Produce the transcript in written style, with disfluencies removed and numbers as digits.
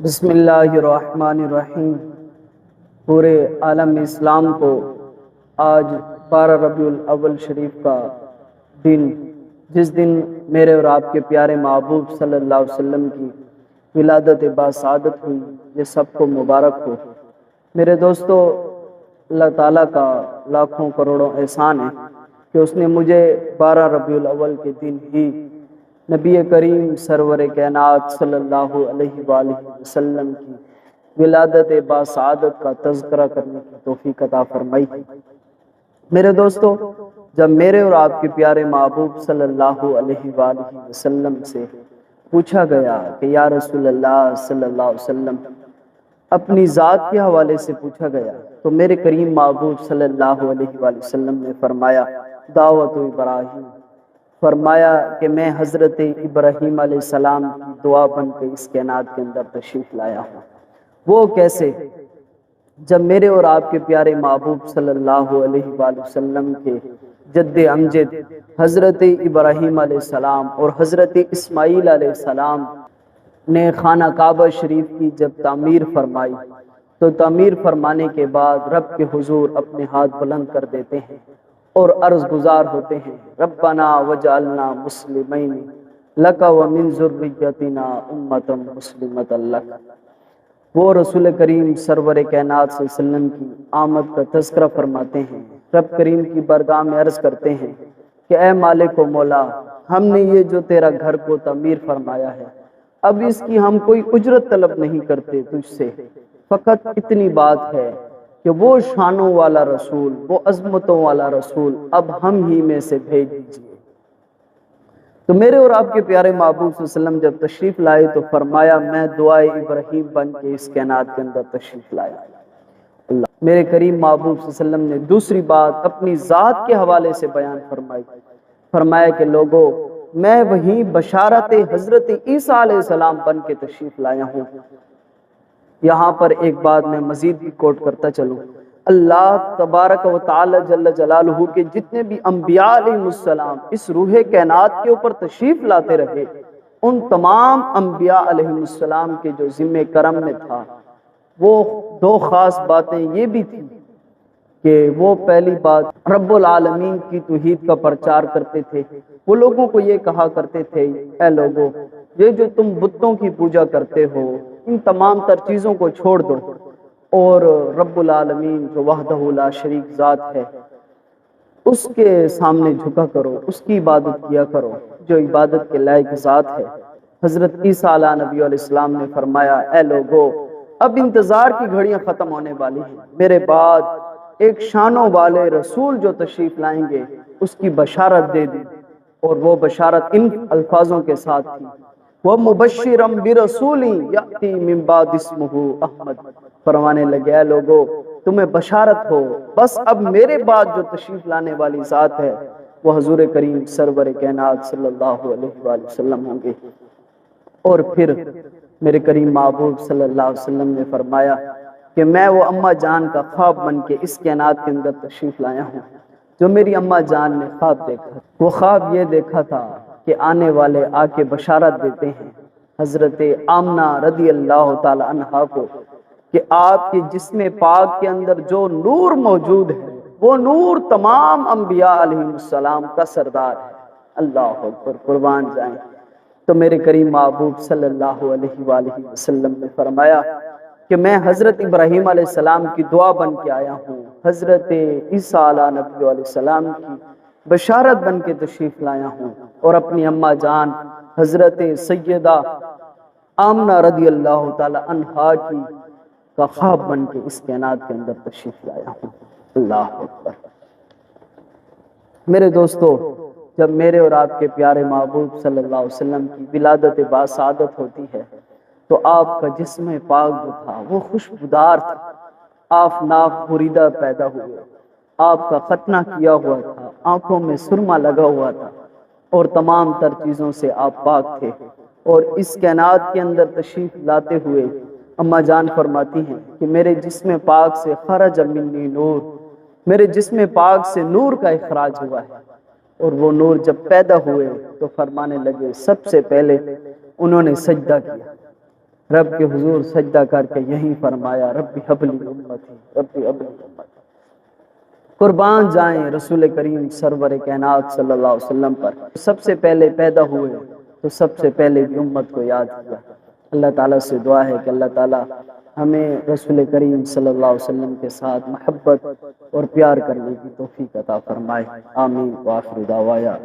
بسم اللہ الرحمن الرحیم۔ پورے عالم اسلام کو آج 12 ربیع الاول شریف کا دن، جس دن میرے اور آپ کے پیارے محبوب صلی اللہ علیہ وسلم کی ولادت باسعادت ہوئی، یہ سب کو مبارک ہو۔ میرے دوستو، اللہ تعالیٰ کا لاکھوں کروڑوں احسان ہے کہ اس نے مجھے 12 ربیع الاول کے دن ہی نبی کریم سرور کائنات صلی اللہ علیہ وآلہ وسلم کی ولادت باسعادت کا تذکرہ کرنے کی توفیق عطا فرمائی۔ میرے دوستو، جب میرے اور آپ کے پیارے محبوب صلی اللہ علیہ وآلہ وسلم سے پوچھا گیا کہ یا رسول اللہ صلی اللہ علیہ وسلم، اپنی ذات کے حوالے سے پوچھا گیا تو میرے کریم محبوب صلی اللہ علیہ وآلہ وسلم نے فرمایا دعوت ابراہیم، فرمایا کہ میں حضرت ابراہیم علیہ السلام کی دعا بن کے اس کائنات کے اندر تشریف لایا ہوں۔ وہ کیسے؟ جب میرے اور آپ کے پیارے محبوب صلی اللہ علیہ وآلہ وسلم کے جد امجد حضرت ابراہیم علیہ السلام اور حضرت اسماعیل علیہ السلام نے خانہ کعبہ شریف کی جب تعمیر فرمائی تو تعمیر فرمانے کے بعد رب کے حضور اپنے ہاتھ بلند کر دیتے ہیں اور عرض گزار ہوتے ہیں، ربنا وجعلنا مسلمین لک ومن ذریتنا امتا مسلمتا لک۔ وہ رسول کریم سرور کائنات صلی اللہ علیہ وسلم کی آمد کا تذکرہ فرماتے ہیں، رب کریم کی بارگاہ میں عرض کرتے ہیں کہ اے مالک و مولا، ہم نے یہ جو تیرا گھر کو تعمیر فرمایا ہے، اب اس کی ہم کوئی اجرت طلب نہیں کرتے تجھ سے، فقط اتنی بات ہے کہ وہ شانوں والا رسول، وہ عظمتوں والا رسول اب ہم ہی میں سے بھیج دیجیے۔ تو میرے اور آپ کے پیارے محبوب صلی اللہ علیہ وسلم جب تشریف لائے تو فرمایا میں دعائے ابراہیم بن کے اس کائنات کے اندر تشریف لایا۔ اللہ میرے کریم محبوب صلی اللہ علیہ وسلم نے دوسری بات اپنی ذات کے حوالے سے بیان فرمائی، فرمایا کہ لوگو، میں وہی بشارت حضرت عیسیٰ علیہ السلام بن کے تشریف لایا ہوں۔ یہاں پر ایک بات میں مزید بھی کوٹ کرتا چلوں، اللہ تبارک و تعالی جل جلالہ کے جتنے بھی انبیاء علیہ السلام اس روح کائنات کے اوپر تشریف لاتے رہے، ان تمام انبیاء علیہ السلام کے جو ذمہ کرم میں تھا وہ دو خاص باتیں یہ بھی تھی کہ وہ پہلی بات رب العالمین کی توحید کا پرچار کرتے تھے۔ وہ لوگوں کو یہ کہا کرتے تھے، اے لوگو، یہ جو تم بتوں کی پوجا کرتے ہو ان تمام تر چیزوں کو چھوڑ دو اور رب العالمین جو وحدہ لا شریک ذات ہے اس کے سامنے جھکا کرو، اس کی عبادت کیا کرو جو عبادت کے لائق ذات ہے۔ حضرت عیسیٰ علیہ نبی علیہ السلام نے فرمایا، اے لوگو، اب انتظار کی گھڑیاں ختم ہونے والی ہیں، میرے بعد ایک شانوں والے رسول جو تشریف لائیں گے اس کی بشارت دے دی، اور وہ بشارت ان الفاظوں کے ساتھ تھی، وَمُبَشِّرًا بِرَسُولٍ يَأْتِي مِن بَعْدِهِ اسْمُهُ احمد۔ فرمانے لگے، اے لوگو، تمہیں بشارت ہو، بس اب میرے بعد جو تشریف لانے والی ذات ہے وہ حضور کریم سرور کائنات صلی اللہ علیہ وآلہ وسلم ہوں گے۔ اور پھر میرے کریم محبوب صلی اللہ علیہ وسلم نے فرمایا کہ میں وہ اماں جان کا خواب بن کے اس کائنات کے اندر تشریف لایا ہوں جو میری اماں جان نے خواب دیکھا۔ وہ خواب یہ دیکھا تھا کہ آنے والے آ کے بشارت دیتے ہیں حضرت آمنہ رضی اللہ تعالی عنہا کو کہ آپ کے جسم پاک کے اندر جو نور موجود ہے وہ نور تمام انبیاء علیہ السلام کا سردار ہے۔ اللہ اکبر، قربان جائیں۔ تو میرے کریم محبوب صلی اللہ علیہ وآلہ وسلم نے فرمایا کہ میں حضرت ابراہیم علیہ السلام کی دعا بن کے آیا ہوں، حضرت عیسیٰ علیہ نبی علیہ السلام کی بشارت بن کے تشریف لایا ہوں، اور اپنی اماں جان حضرت سیدہ آمنہ رضی اللہ تعالی عنہا کی کا خواب بن کے اس کائنات کے اندر تشریف لایا ہوں۔ اللہ اکبر۔ میرے دوستو، جب میرے اور آپ کے پیارے محبوب صلی اللہ علیہ وسلم کی ولادت باسعادت ہوتی ہے تو آپ کا جسم پاک جو تھا وہ خوشبودار تھا، آف ناف بریدہ پیدا ہوئے، آپ کا ختنہ کیا ہوا تھا، آنکھوں میں سرما لگا ہوا تھا، اور تمام تر چیزوں سے آپ پاک تھے۔ اور اس کائنات کے اندر تشریف لاتے ہوئے اماں جان فرماتی ہیں کہ میرے جسم پاک سے خرج منی نور، میرے جسم پاک سے نور کا اخراج ہوا ہے۔ اور وہ نور جب پیدا ہوئے تو فرمانے لگے، سب سے پہلے انہوں نے سجدہ کیا، رب کے حضور سجدہ کر کے یہی فرمایا رب حبلی امتی، رب حبلی امتی۔ قربان جائیں رسول کریم سرور کائنات صلی اللہ علیہ وسلم پر، سب سے پہلے پیدا ہوئے تو سب سے پہلے بھی امت کو یاد کیا۔ اللہ تعالیٰ سے دعا ہے کہ اللہ تعالیٰ ہمیں رسول کریم صلی اللہ علیہ وسلم کے ساتھ محبت اور پیار کرنے کی توفیق عطا فرمائے، آمین۔ وآخر دعوایا